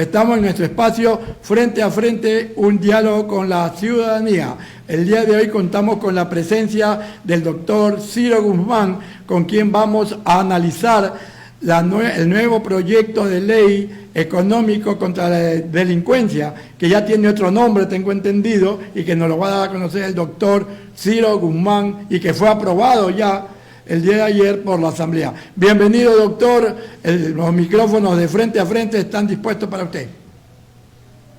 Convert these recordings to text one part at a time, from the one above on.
Estamos en nuestro espacio Frente a Frente, un diálogo con la ciudadanía. El día de hoy contamos con la presencia del doctor Ciro Guzmán, con quien vamos a analizar el nuevo proyecto de ley económico contra la delincuencia, que ya tiene otro nombre, tengo entendido, y que nos lo va a dar a conocer el doctor Ciro Guzmán, y que fue aprobado ya el día de ayer por la Asamblea. Bienvenido, doctor. Los micrófonos de Frente a Frente están dispuestos para usted.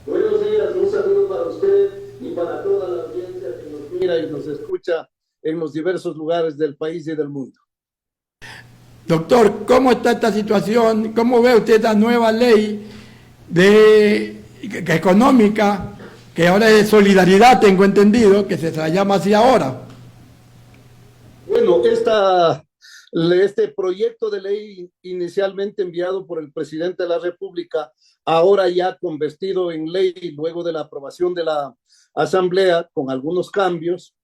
Buenos días, un saludo para usted y para toda la audiencia que nos mira y nos escucha en los diversos lugares del país y del mundo. Doctor, ¿cómo está esta situación? ¿Cómo ve usted esta nueva ley económica, que ahora es de solidaridad, tengo entendido, que se llama así ahora? Bueno, este proyecto de ley inicialmente enviado por el presidente de la República, ahora ya convertido en ley luego de la aprobación de la Asamblea con algunos cambios,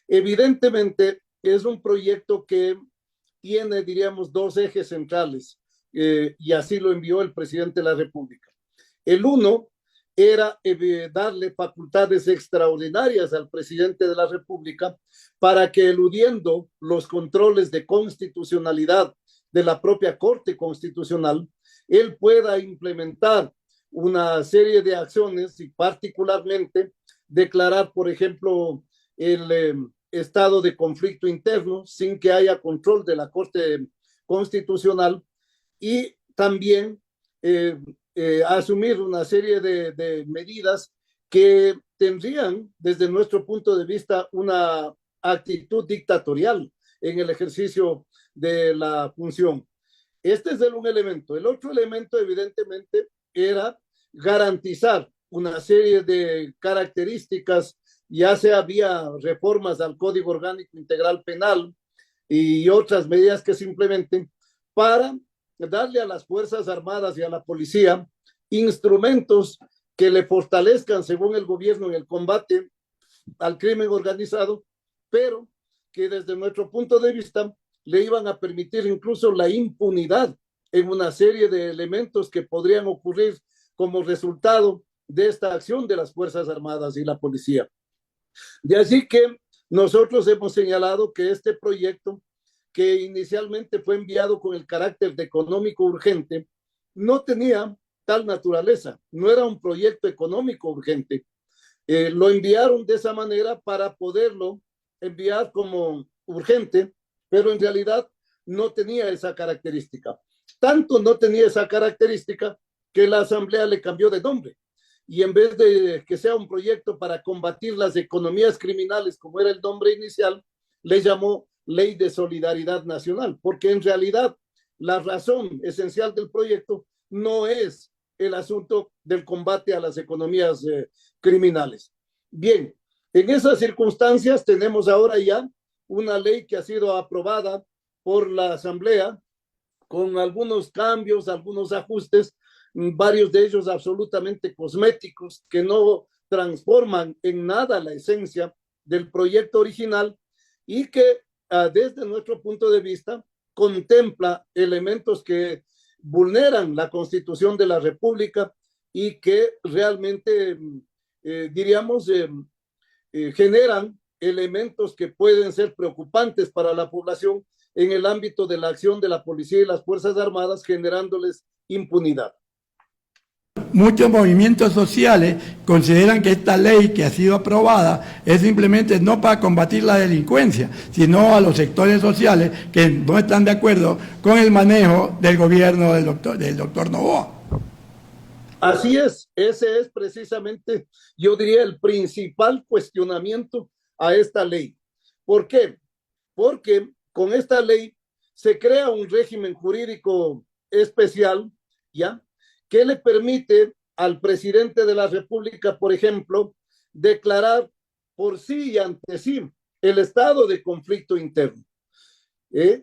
evidentemente es un proyecto que tiene, diríamos, dos ejes centrales, y así lo envió el presidente de la República. El uno era darle facultades extraordinarias al presidente de la República para que, eludiendo los controles de constitucionalidad de la propia Corte Constitucional, él pueda implementar una serie de acciones y particularmente declarar, por ejemplo, el estado de conflicto interno sin que haya control de la Corte Constitucional, y también asumir una serie de medidas que tendrían, desde nuestro punto de vista, una actitud dictatorial en el ejercicio de la función. Este es un elemento. El otro elemento, evidentemente, era garantizar una serie de características, ya sea vía reformas al Código Orgánico Integral Penal y otras medidas que se implementen, para darle a las Fuerzas Armadas y a la policía instrumentos que le fortalezcan, según el gobierno, en el combate al crimen organizado, pero que desde nuestro punto de vista le iban a permitir incluso la impunidad en una serie de elementos que podrían ocurrir como resultado de esta acción de las Fuerzas Armadas y la policía. De así que nosotros hemos señalado que este proyecto, que inicialmente fue enviado con el carácter de económico urgente, no tenía tal naturaleza, no era un proyecto económico urgente. Lo enviaron de esa manera para poderlo enviar como urgente, pero en realidad no tenía esa característica. Tanto no tenía esa característica que la Asamblea le cambió de nombre. Y en vez de que sea un proyecto para combatir las economías criminales, como era el nombre inicial, le llamó Ley de Solidaridad Nacional, porque en realidad la razón esencial del proyecto no es el asunto del combate a las economías criminales. Bien, en esas circunstancias tenemos ahora ya una ley que ha sido aprobada por la Asamblea con algunos cambios, algunos ajustes, varios de ellos absolutamente cosméticos, que no transforman en nada la esencia del proyecto original, y que desde nuestro punto de vista contempla elementos que vulneran la Constitución de la República y que realmente, diríamos, generan elementos que pueden ser preocupantes para la población en el ámbito de la acción de la policía y las Fuerzas Armadas, generándoles impunidad. Muchos movimientos sociales consideran que esta ley que ha sido aprobada es simplemente no para combatir la delincuencia, sino a los sectores sociales que no están de acuerdo con el manejo del gobierno del doctor Noboa. Así es, ese es precisamente, yo diría, el principal cuestionamiento a esta ley. ¿Por qué? Porque con esta ley se crea un régimen jurídico especial, ¿ya?, que le permite al presidente de la República, por ejemplo, declarar por sí y ante sí el estado de conflicto interno.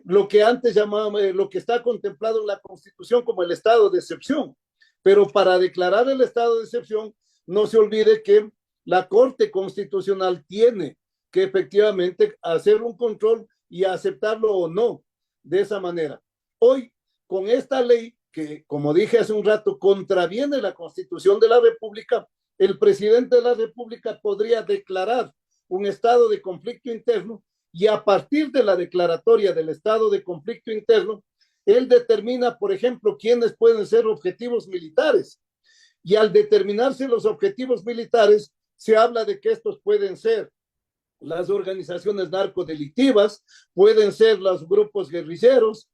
Lo que antes llamábamos, lo que está contemplado en la Constitución como el estado de excepción. Pero para declarar el estado de excepción, no se olvide que la Corte Constitucional tiene que efectivamente hacer un control y aceptarlo o no de esa manera. Hoy, con esta ley, que, como dije hace un rato, contraviene la Constitución de la República, el presidente de la República podría declarar un estado de conflicto interno y a partir de la declaratoria del estado de conflicto interno, él determina, por ejemplo, quiénes pueden ser objetivos militares. Y al determinarse los objetivos militares, se habla de que estos pueden ser las organizaciones narcodelictivas, pueden ser los grupos guerrilleros,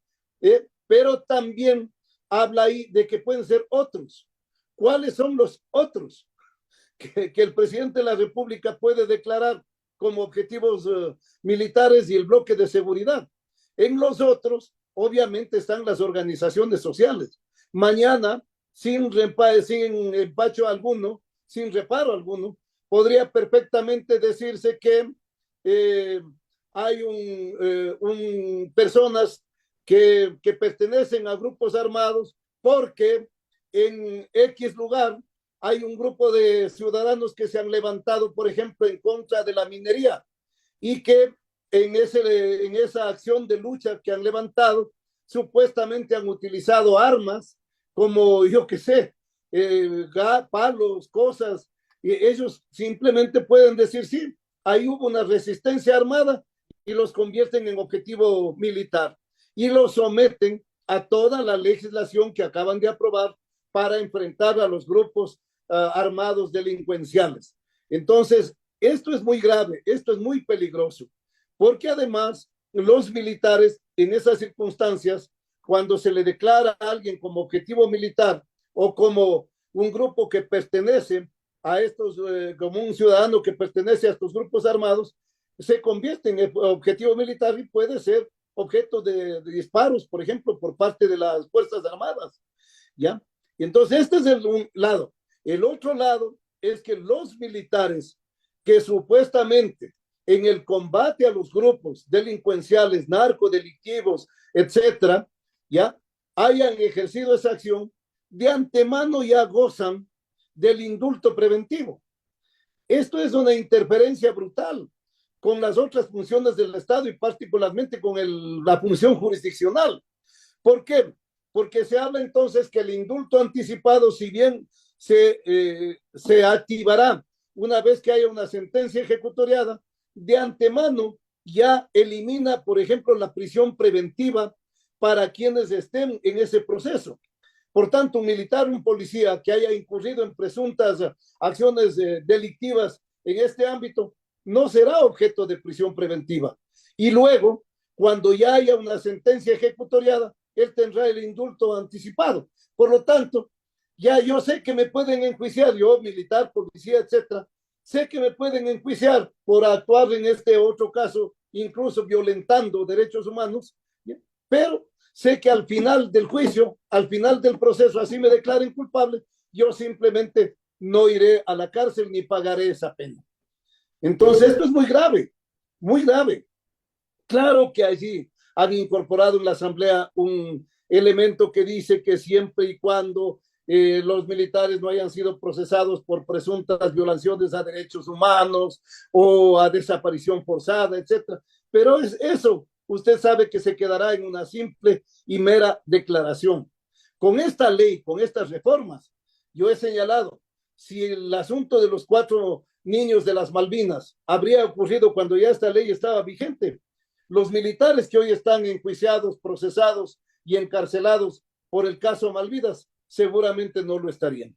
pero también habla ahí de que pueden ser otros. ¿Cuáles son los otros que el presidente de la República puede declarar como objetivos militares y el bloque de seguridad? En los otros, obviamente, están las organizaciones sociales. Mañana, sin empacho alguno, sin reparo alguno, podría perfectamente decirse que hay personas que pertenecen a grupos armados porque en X lugar hay un grupo de ciudadanos que se han levantado, por ejemplo, en contra de la minería y que en esa acción de lucha que han levantado, supuestamente han utilizado armas como, yo qué sé, palos, cosas, y ellos simplemente pueden decir, sí, ahí hubo una resistencia armada y los convierten en objetivo militar y los someten a toda la legislación que acaban de aprobar para enfrentar a los grupos armados delincuenciales. Entonces, esto es muy grave, esto es muy peligroso, porque además los militares en esas circunstancias, cuando se le declara a alguien como objetivo militar o como un grupo que pertenece a estos, como un ciudadano que pertenece a estos grupos armados, se convierte en objetivo militar y puede ser objeto de disparos, por ejemplo, por parte de las Fuerzas Armadas, ¿ya? Y entonces este es un lado. El otro lado es que los militares que supuestamente en el combate a los grupos delincuenciales, narcodelictivos, etcétera, ya hayan ejercido esa acción, de antemano ya gozan del indulto preventivo. Esto es una interferencia brutal con las otras funciones del Estado y particularmente con la función jurisdiccional. ¿Por qué? Porque se habla entonces que el indulto anticipado, si bien se activará una vez que haya una sentencia ejecutoriada, de antemano ya elimina, por ejemplo, la prisión preventiva para quienes estén en ese proceso. Por tanto, un militar, un policía que haya incurrido en presuntas acciones delictivas en este ámbito no será objeto de prisión preventiva. Y luego, cuando ya haya una sentencia ejecutoriada, él tendrá el indulto anticipado. Por lo tanto, ya yo sé que me pueden enjuiciar, yo, militar, policía, etcétera, sé que me pueden enjuiciar por actuar en este otro caso, incluso violentando derechos humanos, ¿sí? Pero sé que al final del juicio, al final del proceso, así me declaren culpable, yo simplemente no iré a la cárcel ni pagaré esa pena. Entonces, esto es muy grave, muy grave. Claro que allí han incorporado en la Asamblea un elemento que dice que siempre y cuando los militares no hayan sido procesados por presuntas violaciones a derechos humanos o a desaparición forzada, etcétera. Pero eso, usted sabe que se quedará en una simple y mera declaración. Con esta ley, con estas reformas, yo he señalado, si el asunto de los 4 niños de las Malvinas habría ocurrido cuando ya esta ley estaba vigente, los militares que hoy están enjuiciados, procesados y encarcelados por el caso Malvinas seguramente no lo estarían.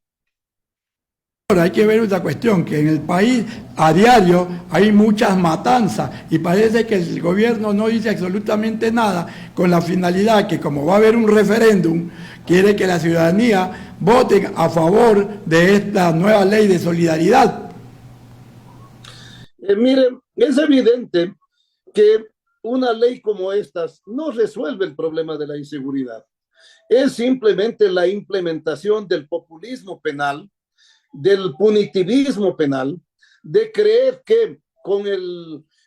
Ahora hay que ver una cuestión, que en el país a diario hay muchas matanzas y parece que el gobierno no dice absolutamente nada con la finalidad que como va a haber un referéndum, quiere que la ciudadanía vote a favor de esta nueva ley de solidaridad. Miren, es evidente que una ley como estas no resuelve el problema de la inseguridad. Es simplemente la implementación del populismo penal, del punitivismo penal, de creer que con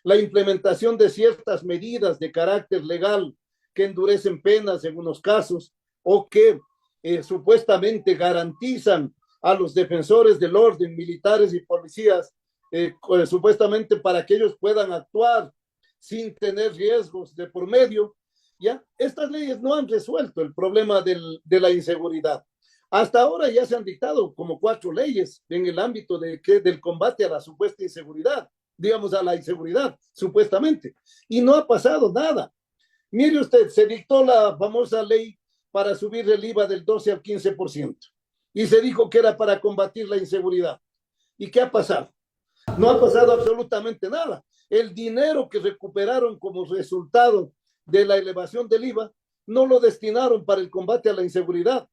la implementación de ciertas medidas de carácter legal que endurecen penas en unos casos o que supuestamente garantizan a los defensores del orden, militares y policías, supuestamente para que ellos puedan actuar sin tener riesgos de por medio, ¿ya? Estas leyes no han resuelto el problema de la inseguridad. Hasta ahora ya se han dictado como 4 leyes en el ámbito del combate a la supuesta inseguridad, digamos a la inseguridad, supuestamente, y no ha pasado nada. Mire usted, se dictó la famosa ley para subir el IVA del 12 al 15%, y se dijo que era para combatir la inseguridad. ¿Y qué ha pasado? No ha pasado absolutamente nada. El dinero que recuperaron como resultado de la elevación del IVA no lo destinaron para el combate a la inseguridad.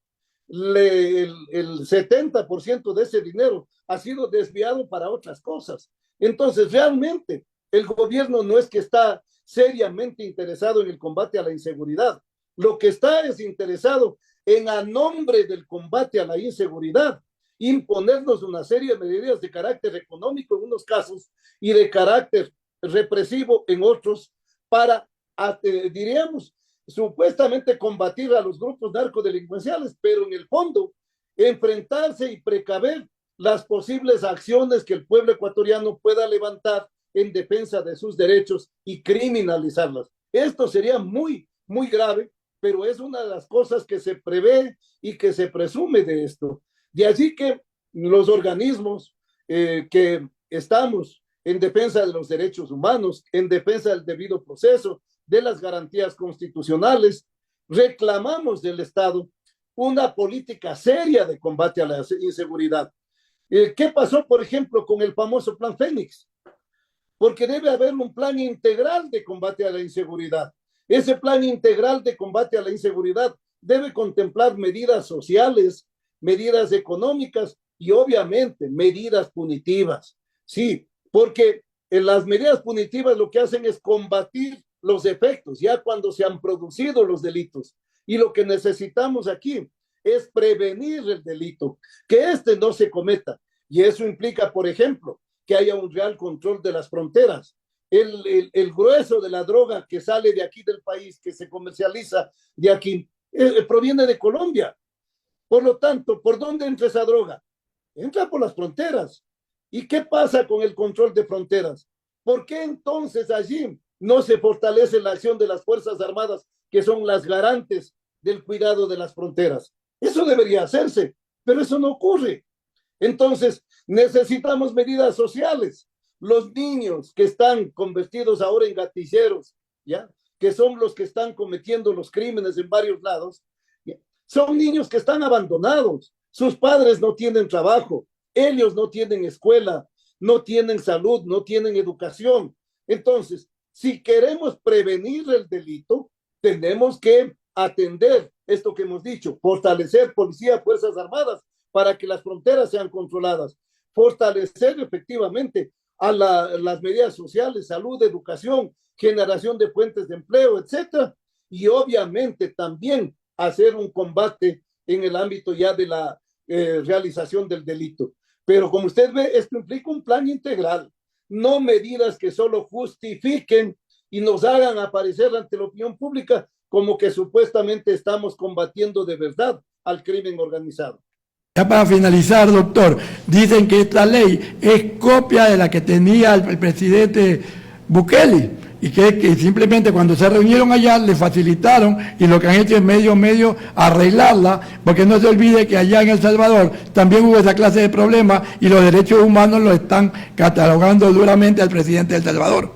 El 70% de ese dinero ha sido desviado para otras cosas. Entonces, realmente, el gobierno no es que está seriamente interesado en el combate a la inseguridad. Lo que está es interesado en, a nombre del combate a la inseguridad, imponernos una serie de medidas de carácter económico en unos casos y de carácter represivo en otros para, diríamos, supuestamente combatir a los grupos narcodelincuenciales, pero en el fondo enfrentarse y precaver las posibles acciones que el pueblo ecuatoriano pueda levantar en defensa de sus derechos y criminalizarlas. Esto sería muy, muy grave, pero es una de las cosas que se prevé y que se presume de esto. De allí que los organismos que estamos en defensa de los derechos humanos, en defensa del debido proceso, de las garantías constitucionales, reclamamos del Estado una política seria de combate a la inseguridad. ¿Qué pasó, por ejemplo, con el famoso Plan Fénix? Porque debe haber un plan integral de combate a la inseguridad. Ese plan integral de combate a la inseguridad debe contemplar medidas sociales, medidas económicas y obviamente medidas punitivas. Sí, porque en las medidas punitivas lo que hacen es combatir los efectos, ya cuando se han producido los delitos. Y lo que necesitamos aquí es prevenir el delito, que este no se cometa. Y eso implica, por ejemplo, que haya un real control de las fronteras. El grueso de la droga que sale de aquí del país, que se comercializa de aquí, proviene de Colombia. Por lo tanto, ¿por dónde entra esa droga? Entra por las fronteras. ¿Y qué pasa con el control de fronteras? ¿Por qué entonces allí no se fortalece la acción de las Fuerzas Armadas, que son las garantes del cuidado de las fronteras? Eso debería hacerse, pero eso no ocurre. Entonces, necesitamos medidas sociales. Los niños que están convertidos ahora en gatilleros, ¿ya? Que son los que están cometiendo los crímenes en varios lados, ¿ya? Son niños que están abandonados. Sus padres no tienen trabajo, ellos no tienen escuela, no tienen salud, no tienen educación. Entonces, si queremos prevenir el delito, tenemos que atender esto que hemos dicho, fortalecer policía, fuerzas armadas, para que las fronteras sean controladas, fortalecer efectivamente a las medidas sociales, salud, educación, generación de fuentes de empleo, etcétera, y obviamente también hacer un combate en el ámbito ya de la realización del delito. Pero como usted ve, esto implica un plan integral, no medidas que solo justifiquen y nos hagan aparecer ante la opinión pública como que supuestamente estamos combatiendo de verdad al crimen organizado. Ya para finalizar, doctor, dicen que esta ley es copia de la que tenía el presidente Bukele y que simplemente cuando se reunieron allá le facilitaron y lo que han hecho es medio arreglarla, porque no se olvide que allá en El Salvador también hubo esa clase de problemas y los derechos humanos lo están catalogando duramente al presidente de El Salvador.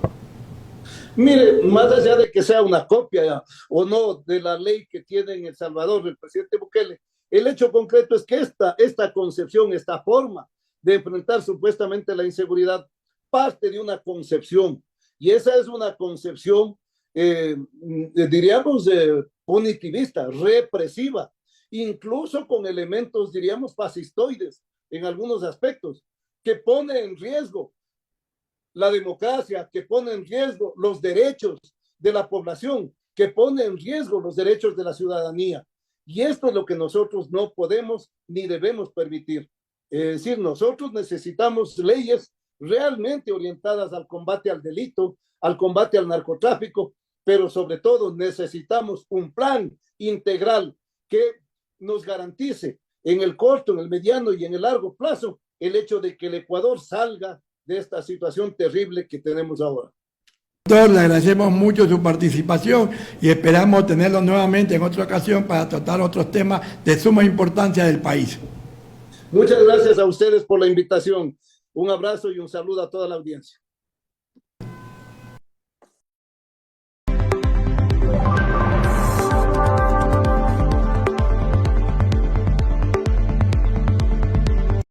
Mire, más allá de que sea una copia o no de la ley que tiene en El Salvador el presidente Bukele, el hecho concreto es que esta concepción, esta forma de enfrentar supuestamente la inseguridad, parte de una concepción, y esa es una concepción, diríamos, punitivista, represiva, incluso con elementos, diríamos, fascistoides en algunos aspectos, que pone en riesgo la democracia, que pone en riesgo los derechos de la población, que pone en riesgo los derechos de la ciudadanía. Y esto es lo que nosotros no podemos ni debemos permitir. Es decir, nosotros necesitamos leyes realmente orientadas al combate al delito, al combate al narcotráfico, pero sobre todo necesitamos un plan integral que nos garantice en el corto, en el mediano y en el largo plazo el hecho de que el Ecuador salga de esta situación terrible que tenemos ahora. Doctor, le agradecemos mucho su participación y esperamos tenerlo nuevamente en otra ocasión para tratar otros temas de suma importancia del país. Muchas gracias a ustedes por la invitación. Un abrazo y un saludo a toda la audiencia.